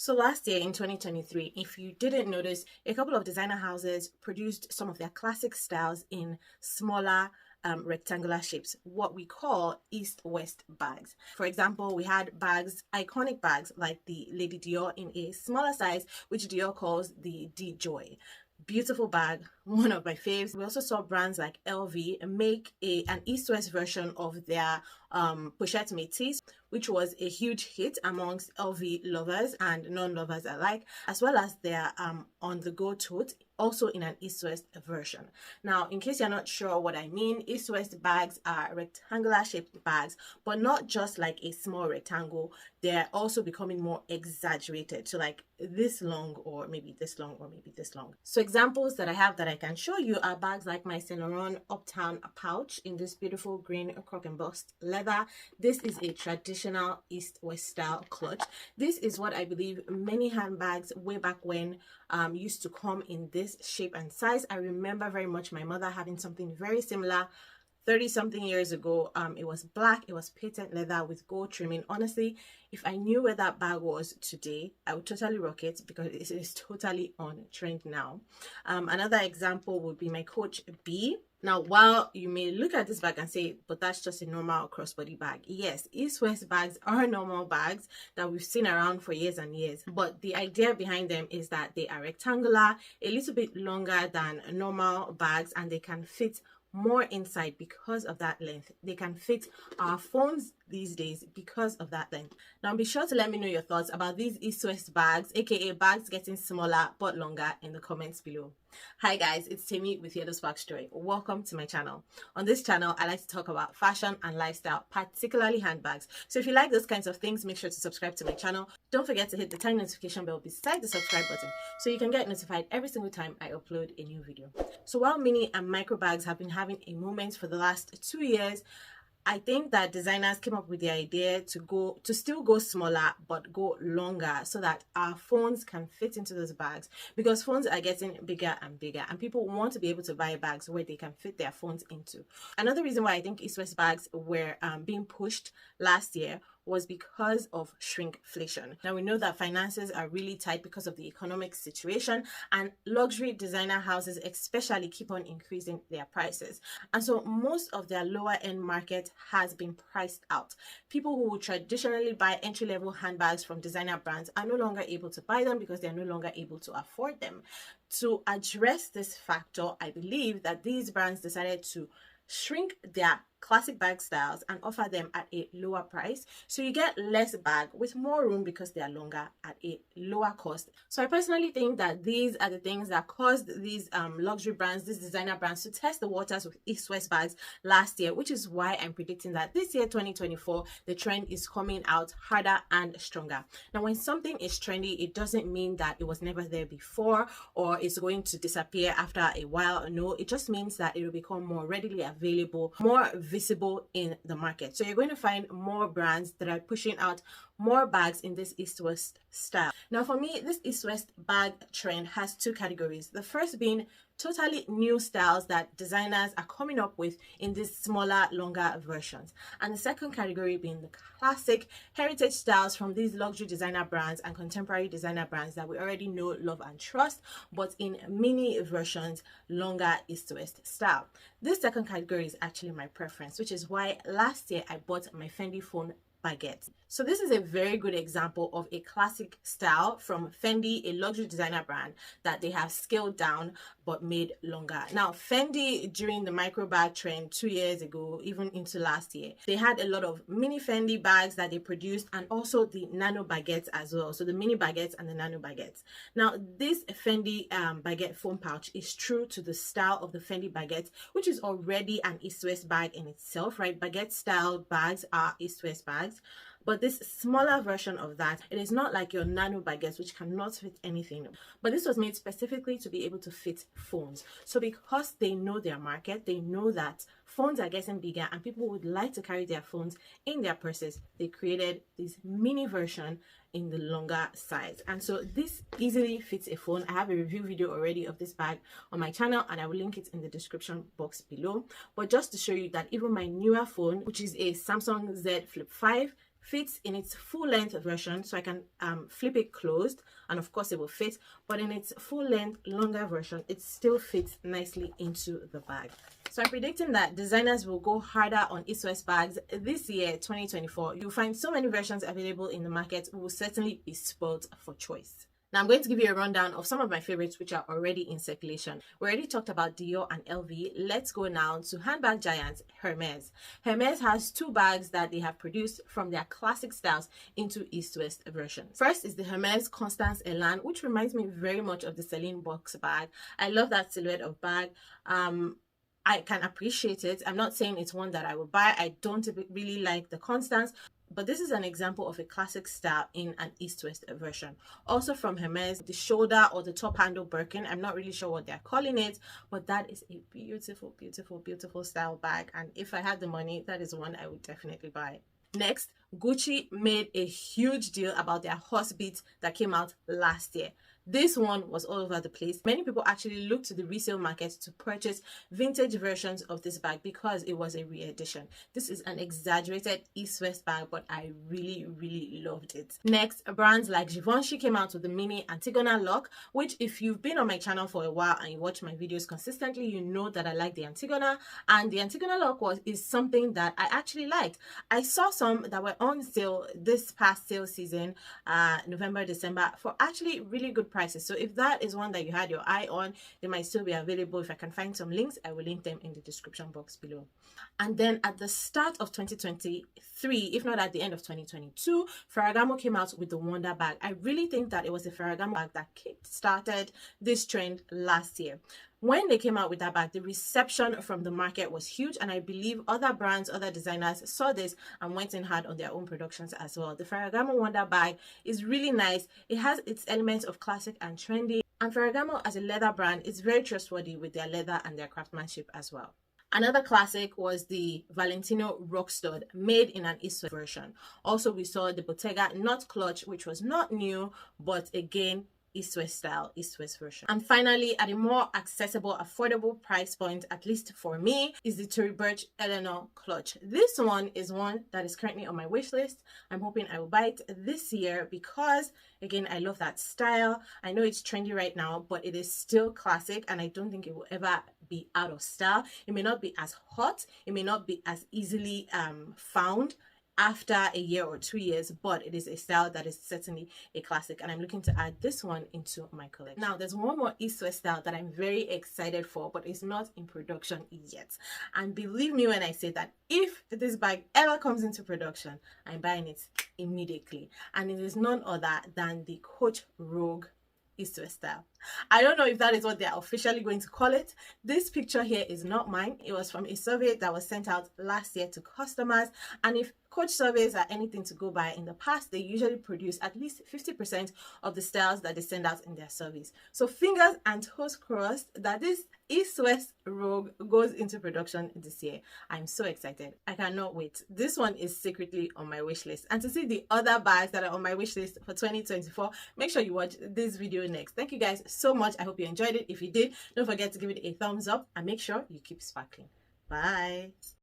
So last year in 2023, if you didn't notice, a couple of designer houses produced some of their classic styles in smaller rectangular shapes, what we call east-west bags. For example, we had iconic bags like the Lady Dior in a smaller size, which Dior calls the D-Joy. Beautiful bag, one of my faves. We also saw brands like LV make an east-west version of their pochette métis, which was a huge hit amongst LV lovers and non-lovers alike, as well as their on-the-go tote, also in an east-west version. Now, in case you're not sure what I mean, east-west bags are rectangular shaped bags, but not just like a small rectangle. They're also becoming more exaggerated, so like this long, or maybe this long, or maybe this long. So examples that I have that I can show you are bags like my Saint Laurent Uptown pouch in this beautiful green croc embossed leather. This is a traditional east-west style clutch. This is what I believe many handbags way back when used to come in this shape and size. I remember very much my mother having something very similar 30-something years ago. It was black, it was patent leather with gold trimming. Honestly, if I knew where that bag was today, I would totally rock it because it is totally on trend now. Another example would be my Coach B. Now, while you may look at this bag and say, but that's just a normal crossbody bag. Yes, east-west bags are normal bags that we've seen around for years and years. But the idea behind them is that they are rectangular, a little bit longer than normal bags, and they can fit more inside because of that length. They can fit our phones these days because of that length. Now be sure to let me know your thoughts about these east-west bags, aka bags getting smaller but longer, in the comments below. Hi guys, it's Timmy with YellowSparksJoy. Welcome to my channel. On this channel, I like to talk about fashion and lifestyle, particularly handbags. So if you like those kinds of things, make sure to subscribe to my channel. Don't forget to hit the tiny notification bell beside the subscribe button so you can get notified every single time I upload a new video. So while mini and micro bags have been having a moment for the last 2 years, I think that designers came up with the idea to still go smaller but go longer so that our phones can fit into those bags, because phones are getting bigger and bigger and people want to be able to buy bags where they can fit their phones into. Another reason why I think east-west bags were being pushed last year was because of shrinkflation. Now we know that finances are really tight because of the economic situation, and luxury designer houses especially keep on increasing their prices, and so most of their lower end market has been priced out. People who would traditionally buy entry-level handbags from designer brands are no longer able to buy them because they're no longer able to afford them. To address this factor, I believe that these brands decided to shrink their classic bag styles and offer them at a lower price, so you get less bag with more room because they are longer at a lower cost. So I personally think that these are the things that caused these luxury brands, these designer brands, to test the waters with east-west bags last year, which is why I'm predicting that this year 2024 the trend is coming out harder and stronger. Now when something is trendy, it doesn't mean that it was never there before or it's going to disappear after a while. No, it just means that it will become more readily available, more visible in the market. So you're going to find more brands that are pushing out more bags in this east-west style. Now for me, this east-west bag trend has two categories. The first being totally new styles that designers are coming up with in these smaller, longer versions, and the second category being the classic heritage styles from these luxury designer brands and contemporary designer brands that we already know, love and trust, but in mini versions, longer east-west style. This second category is actually my preference, which is why last year I bought my Fendi phone baguette. So this is a very good example of a classic style from Fendi, a luxury designer brand that they have scaled down but made longer. Now Fendi, during the micro bag trend 2 years ago, even into last year, they had a lot of mini Fendi bags that they produced, and also the nano baguettes as well. So the mini baguettes and the nano baguettes. Now this Fendi baguette phone pouch is true to the style of the Fendi baguette, which is already an east-west bag in itself, right? Baguette style bags are east-west bags. But this smaller version of that, it is not like your nano baguettes, which cannot fit anything. But this was made specifically to be able to fit phones. So because they know their market, they know that phones are getting bigger and people would like to carry their phones in their purses, they created this mini version in the longer size. And so this easily fits a phone. I have a review video already of this bag on my channel, and I will link it in the description box below. But just to show you that even my newer phone, which is a Samsung Z Flip 5, fits in its full length version, so I can flip it closed, and of course it will fit, but in its full length longer version, it still fits nicely into the bag. So I'm predicting that designers will go harder on East-West bags this year, 2024. You'll find so many versions available in the market. We will certainly be spoiled for choice. Now I'm going to give you a rundown of some of my favorites which are already in circulation. We already talked about Dior and LV. Let's go now to handbag giants Hermes. Hermes has two bags that they have produced from their classic styles into East-West version. First is the Hermes Constance Elan, which reminds me very much of the Celine box bag. I love that silhouette of bag. I can appreciate it. I'm not saying it's one that I will buy. I don't really like the Constance, but this is an example of a classic style in an East-West version. Also from Hermes, the shoulder or the top handle Birkin. I'm not really sure what they're calling it, but that is a beautiful, beautiful, beautiful style bag. And if I had the money, that is one I would definitely buy. Next, Gucci made a huge deal about their horse beats that came out last year. This one was all over the place. Many people actually looked to the resale market to purchase vintage versions of this bag because it was a re-edition. This is an exaggerated East-West bag, but I really, really loved it. Next, brands like Givenchy came out with the mini Antigona lock, which if you've been on my channel for a while and you watch my videos consistently, you know that I like the Antigona, and the Antigona lock is something that I actually liked. I saw some that were on sale this past sale season, November, December, for actually really good prices. So if that is one that you had your eye on, they might still be available. If I can find some links, I will link them in the description box below. And then at the start of 2023, if not at the end of 2022, Ferragamo came out with the Wonder bag. I really think that it was the Ferragamo bag that started this trend last year. When they came out with that bag, the reception from the market was huge, and I believe other brands, other designers saw this and went in hard on their own productions as well. The Ferragamo Wonder bag is really nice. It has its elements of classic and trendy, and Ferragamo as a leather brand is very trustworthy with their leather and their craftsmanship as well. Another classic was the Valentino Rock Stud, made in an East-West version. Also, we saw the Bottega Knot Clutch, which was not new, but again, East-West style, East-West version. And finally, at a more accessible, affordable price point, at least for me, is the Tory Burch Eleanor clutch. This one is one that is currently on my wish list. I'm hoping I will buy it this year because, again, I love that style. I know it's trendy right now, but it is still classic, and I don't think it will ever be out of style. It may not be as hot, it may not be as easily found after a year or 2 years, but it is a style that is certainly a classic, and I'm looking to add this one into my collection. Now there's one more East-West style that I'm very excited for, but it's not in production yet, and believe me when I say that if this bag ever comes into production, I'm buying it immediately, and it is none other than the Coach Rogue East-West style. I don't know if that is what they're officially going to call it. This picture here is not mine. It was from a survey that was sent out last year to customers, and if Coach surveys are anything to go by, in the past they usually produce at least 50% of the styles that they send out in their surveys. So fingers and toes crossed that this East-West Rogue goes into production this year. I'm so excited. I cannot wait. This one is secretly on my wish list. And to see the other bags that are on my wish list for 2024, make sure you watch this video next. Thank you guys so much. I hope you enjoyed it. If you did, don't forget to give it a thumbs up and make sure you keep sparkling. Bye.